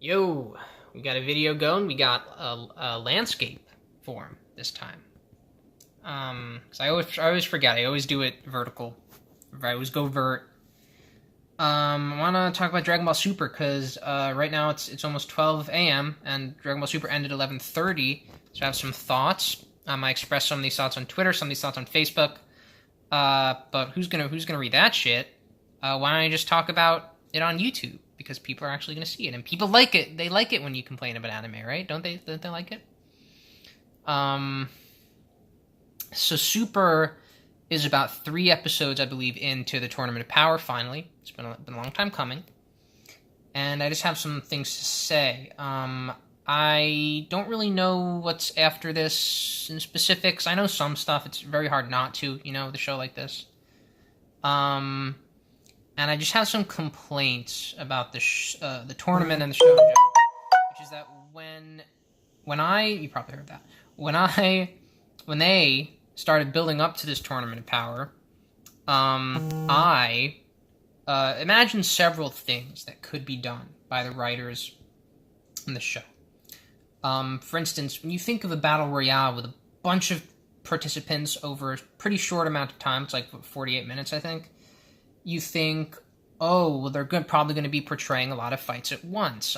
Yo, we got a video going. We got a landscape form this time. Cause I always forget. I always do it vertical. I always go vert. I want to talk about Dragon Ball Super because right now it's almost 12 a.m. and Dragon Ball Super ended 11:30. So I have some thoughts. I expressed some of these thoughts on Twitter, some of these thoughts on Facebook. But who's gonna read that shit? Why don't I just talk about it on YouTube? Because people are actually going to see it, and people like it. They like it when you complain about anime, right? Don't they? Don't they like it? So Super is about 3 episodes, I believe, into the Tournament of Power. Finally, it's been a long time coming, and I just have some things to say. I don't really know what's after this in specifics. I know some stuff. It's very hard not to, with a show like this. And I just have some complaints about the tournament and the show in general, which is that you probably heard that when they started building up to this Tournament of Power, I imagined several things that could be done by the writers in the show. For instance, when you think of a battle royale with a bunch of participants over a pretty short amount of time, it's like 48 minutes, I think. You think, oh, well, they're probably going to be portraying a lot of fights at once.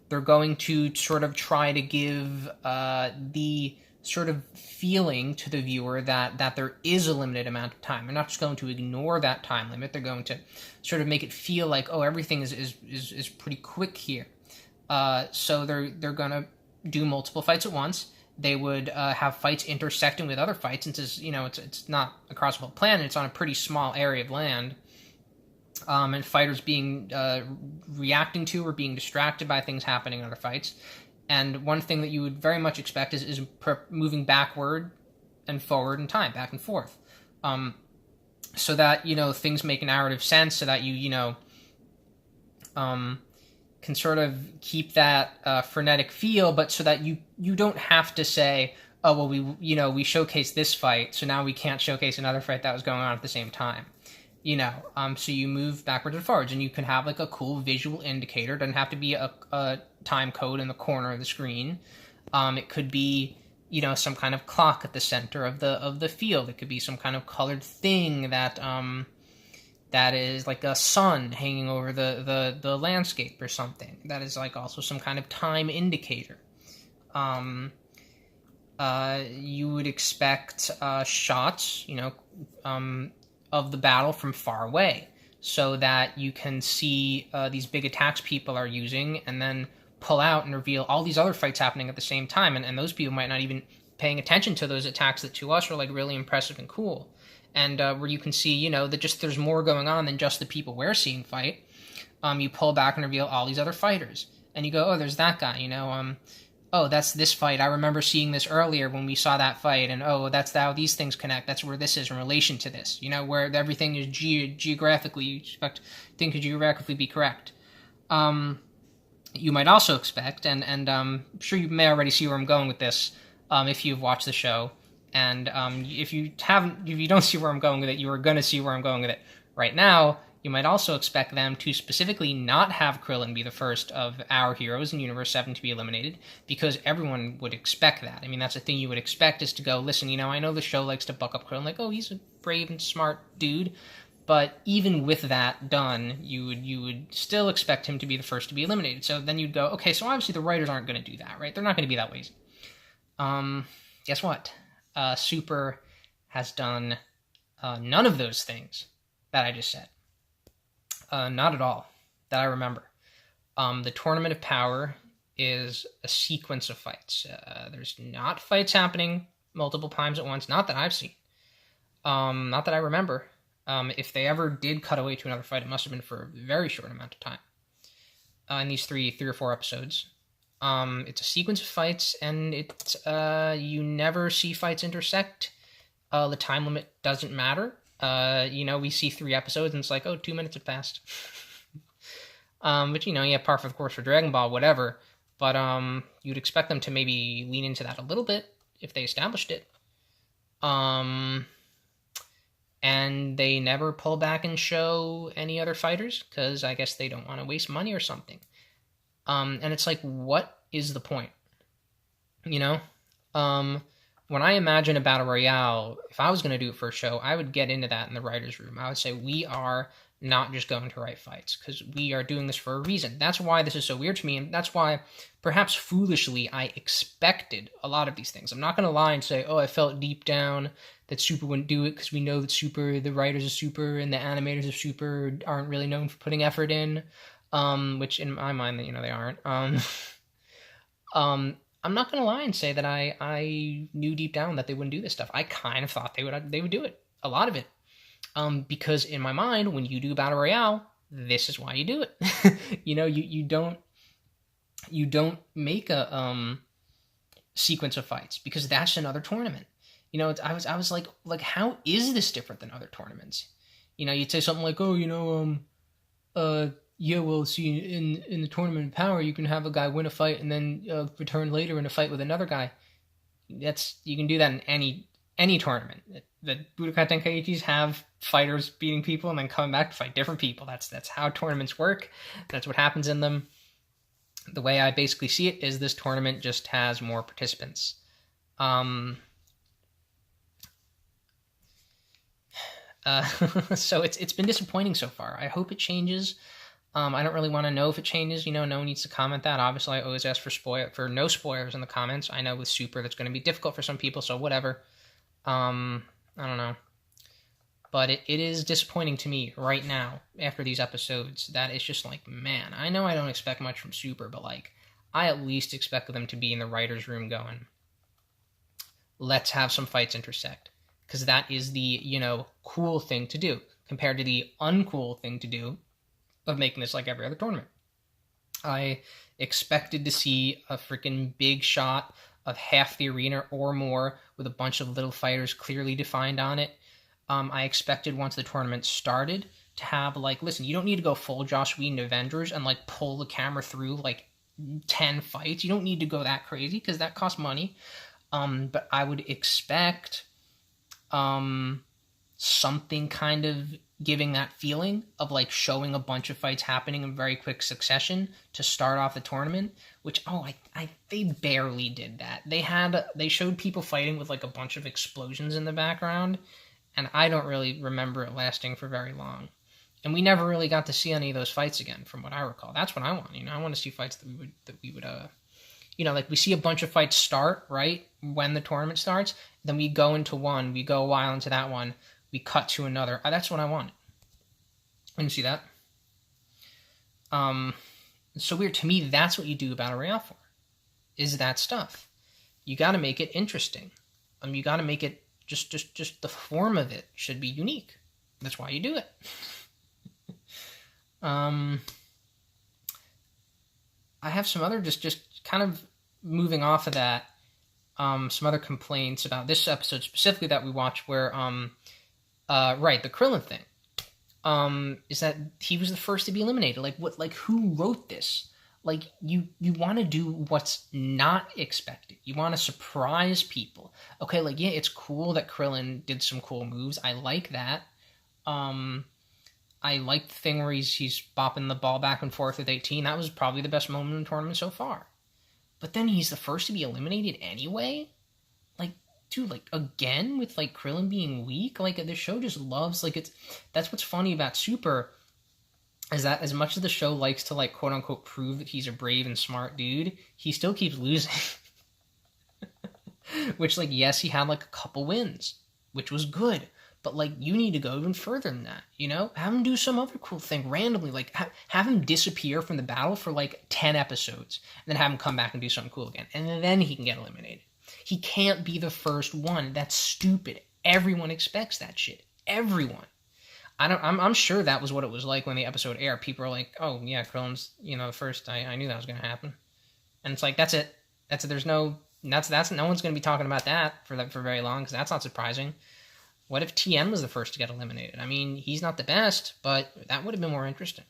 They're going to sort of try to give the sort of feeling to the viewer that there is a limited amount of time. They're not just going to ignore that time limit. They're going to sort of make it feel like, oh, everything is pretty quick here. So they're going to do multiple fights at once. They would have fights intersecting with other fights, since it's not across the whole planet. It's on a pretty small area of land, and fighters being reacting to or being distracted by things happening in other fights. And one thing that you would very much expect is moving backward and forward in time, back and forth, so that things make narrative sense, so that you can sort of keep that frenetic feel, but so that you don't have to say, oh, well, we showcased this fight, so now we can't showcase another fight that was going on at the same time. So you move backwards and forwards, and you can have like a cool visual indicator. It doesn't have to be a time code in the corner of the screen. It could be, some kind of clock at the center of the field. It could be some kind of colored thing that is like a sun hanging over the landscape or something. That is like also some kind of time indicator. You would expect shots, of the battle from far away, so that you can see these big attacks people are using, and then pull out and reveal all these other fights happening at the same time, and those people might not even paying attention to those attacks that to us are like really impressive and cool. And where you can see, that just there's more going on than just the people we're seeing fight. You pull back and reveal all these other fighters, and you go, oh, there's that guy, oh, that's this fight. I remember seeing this earlier when we saw that fight, and oh, that's how these things connect. That's where this is in relation to this, where everything is geographically, you expect things to geographically be correct. You might also expect, and I'm sure you may already see where I'm going with this, if you've watched the show. And if you don't see where I'm going with it, you are going to see where I'm going with it right now. You might also expect them to specifically not have Krillin be the first of our heroes in Universe 7 to be eliminated, because everyone would expect that. I mean, that's the thing you would expect, is to go, listen, I know the show likes to buck up Krillin, like, oh, he's a brave and smart dude, but even with that done, you would still expect him to be the first to be eliminated. So then you'd go, okay, so obviously the writers aren't going to do that, right? They're not going to be that lazy. Guess what? Super has done none of those things that I just said. Not at all, that I remember. The Tournament of Power is a sequence of fights. There's not fights happening multiple times at once, not that I've seen. Not that I remember. If they ever did cut away to another fight, it must have been for a very short amount of time. In these three or four episodes. It's a sequence of fights, and you never see fights intersect. The time limit doesn't matter. We see 3 episodes, and it's like, oh, 2 minutes have passed. But, par for the course for Dragon Ball, whatever. But you'd expect them to maybe lean into that a little bit if they established it. And they never pull back and show any other fighters, because I guess they don't want to waste money or something. And it's like, what is the point? You know? When I imagine a battle royale, if I was going to do it for a show, I would get into that in the writer's room. I would say, we are not just going to write fights, because we are doing this for a reason. That's why this is so weird to me, and that's why, perhaps foolishly, I expected a lot of these things. I'm not going to lie and say, oh, I felt deep down that Super wouldn't do it, because we know that Super, the writers of Super and the animators of Super aren't really known for putting effort in, which in my mind, they aren't. I'm not gonna lie and say that I knew deep down that they wouldn't do this stuff. I kind of thought they would do it, a lot of it, because in my mind, when you do battle royale, this is why you do it. You don't make a sequence of fights because that's another tournament. I was like, how is this different than other tournaments? You'd say something like, oh, yeah, well, see, in the Tournament of Power, you can have a guy win a fight and then return later in a fight with another guy. You can do that in any tournament. The Budokai Tenkaichis have fighters beating people and then coming back to fight different people. That's how tournaments work. That's what happens in them. The way I basically see it is this tournament just has more participants. So it's been disappointing so far. I hope it changes. I don't really want to know if it changes. No one needs to comment that. Obviously, I always ask for no spoilers in the comments. I know with Super that's going to be difficult for some people, so whatever. I don't know. But it is disappointing to me right now, after these episodes, that it's just like, man, I know I don't expect much from Super, but like, I at least expect them to be in the writer's room going, let's have some fights intersect. Because that is the, cool thing to do, compared to the uncool thing to do of making this like every other tournament. I expected to see a freaking big shot of half the arena or more with a bunch of little fighters clearly defined on it. I expected once the tournament started to have listen, you don't need to go full Joss Whedon Avengers and pull the camera through 10 fights. You don't need to go that crazy because that costs money. But I would expect something kind of giving that feeling of showing a bunch of fights happening in very quick succession to start off the tournament, which they barely did that. They showed people fighting with a bunch of explosions in the background, and I don't really remember it lasting for very long. And we never really got to see any of those fights again, from what I recall. That's what I want. I want to see fights that we would we see a bunch of fights start right when the tournament starts, then we go into one, we go a while into that one, we cut to another. That's what I want. I didn't see that. So weird. To me, that's what you do Battle Royale for, is that stuff. You got to make it interesting. You got to make it just the form of it should be unique. That's why you do it. I have some other just kind of moving off of that. Some other complaints about this episode specifically that we watched, where right, the Krillin thing. Is that he was the first to be eliminated. Who wrote this? You want to do what's not expected. You want to surprise people. Okay, yeah, it's cool that Krillin did some cool moves. I like that. I like the thing where he's bopping the ball back and forth with 18. That was probably the best moment in the tournament so far. But then he's the first to be eliminated anyway? Dude, again, with, Krillin being weak? The show just loves, that's what's funny about Super, is that as much as the show likes to, quote-unquote, prove that he's a brave and smart dude, he still keeps losing. Which, yes, he had, a couple wins, which was good, but, you need to go even further than that, Have him do some other cool thing randomly, have him disappear from the battle for, 10 episodes, and then have him come back and do something cool again, and then he can get eliminated. He can't be the first one. That's stupid. Everyone expects that shit. Everyone. I'm sure that was what it was like when the episode aired. People are like, oh, yeah, Krillin's, first. I knew that was going to happen. And it's that's it. That's it. There's no... That's no one's going to be talking about that for very long, because that's not surprising. What if Tien was the first to get eliminated? I mean, he's not the best, but that would have been more interesting.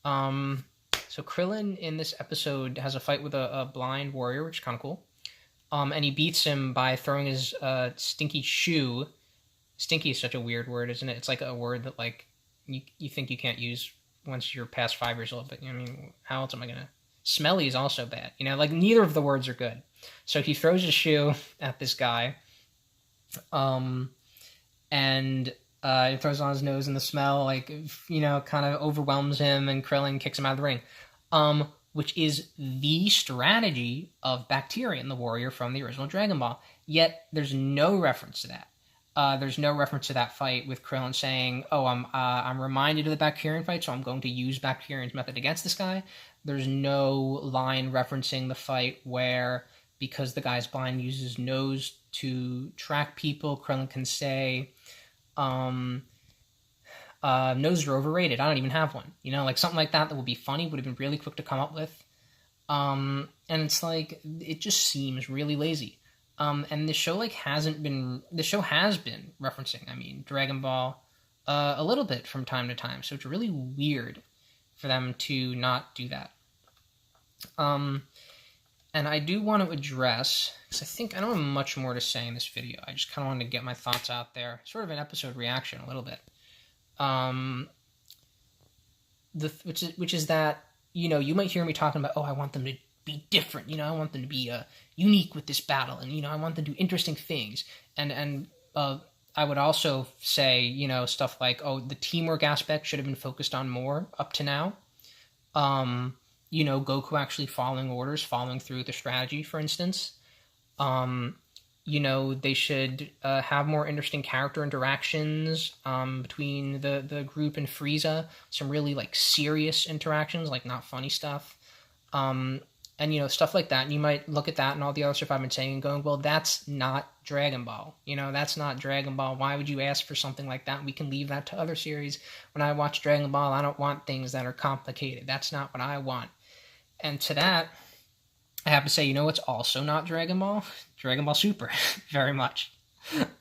So Krillin in this episode has a fight with a blind warrior, which is kind of cool. And he beats him by throwing his stinky shoe. Stinky is such a weird word, isn't it? It's a word that you think you can't use once you're past 5 years old. But I mean, how else am I gonna? Smelly is also bad. Like neither of the words are good. So he throws a shoe at this guy, and he throws it on his nose, and the smell, like, kind of overwhelms him, and Krillin kicks him out of the ring. Which is the strategy of Bacterian, the warrior from the original Dragon Ball. Yet there's no reference to that. There's no reference to that fight with Krillin saying, "Oh, I'm reminded of the Bacterian fight, so I'm going to use Bacterian's method against this guy." There's no line referencing the fight where, because the guy's blind, uses his nose to track people, Krillin can say, noses are overrated. I don't even have one. Like something like that would be funny, would have been really quick to come up with. And it's like, it just seems really lazy. And the show has been referencing, Dragon Ball, a little bit from time to time. So it's really weird for them to not do that. And I do want to address, because I don't have much more to say in this video. I just kind of wanted to get my thoughts out there. Sort of an episode reaction a little bit. Which is that, you might hear me talking about, I want them to be different, I want them to be unique with this battle, and I want them to do interesting things, and I would also say, stuff like, the teamwork aspect should have been focused on more up to now. Goku actually following orders, following through the strategy, for instance. They should have more interesting character interactions between the group and Frieza. Some really, serious interactions, not funny stuff. And, stuff like that. And you might look at that and all the other stuff I've been saying and going, well, that's not Dragon Ball. That's not Dragon Ball. Why would you ask for something like that? We can leave that to other series. When I watch Dragon Ball, I don't want things that are complicated. That's not what I want. And to that, I have to say, what's also not Dragon Ball? Dragon Ball Super, very much.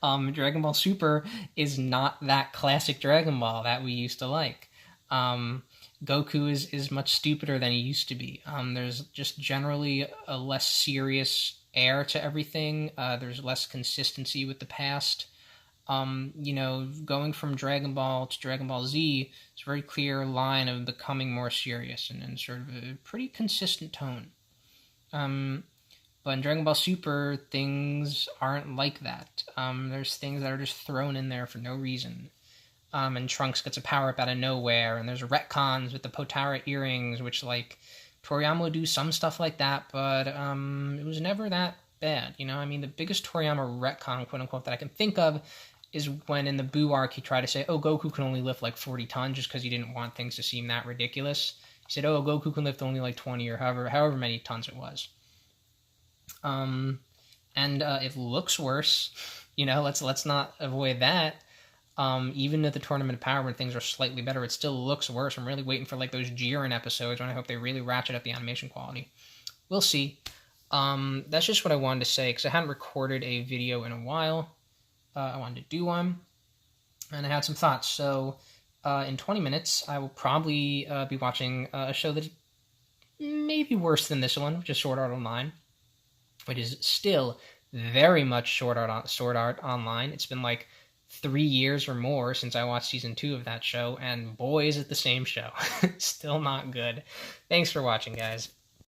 Dragon Ball Super is not that classic Dragon Ball that we used to like. Goku is much stupider than he used to be. There's just generally a less serious air to everything. There's less consistency with the past. Going from Dragon Ball to Dragon Ball Z, it's a very clear line of becoming more serious and sort of a pretty consistent tone. But in Dragon Ball Super, things aren't like that. There's things that are just thrown in there for no reason. And Trunks gets a power-up out of nowhere, and there's retcons with the Potara earrings, which, Toriyama would do some stuff like that, but it was never that bad, the biggest Toriyama retcon, quote-unquote, that I can think of is when in the Buu arc he tried to say, Goku can only lift 40 tons just because he didn't want things to seem that ridiculous. He said, Goku can lift only 20 or however many tons it was. And it looks worse, let's not avoid that. Even at the Tournament of Power when things are slightly better, it still looks worse. I'm really waiting for those Jiren episodes when I hope they really ratchet up the animation quality. We'll see. That's just what I wanted to say, because I hadn't recorded a video in a while. I wanted to do one, and I had some thoughts. So in 20 minutes, I will probably be watching a show that's maybe worse than this one, which is Sword Art Online, which is still very much Sword Art Online. It's been 3 years or more since I watched season 2 of that show, and boy, is it the same show. Still not good. Thanks for watching, guys.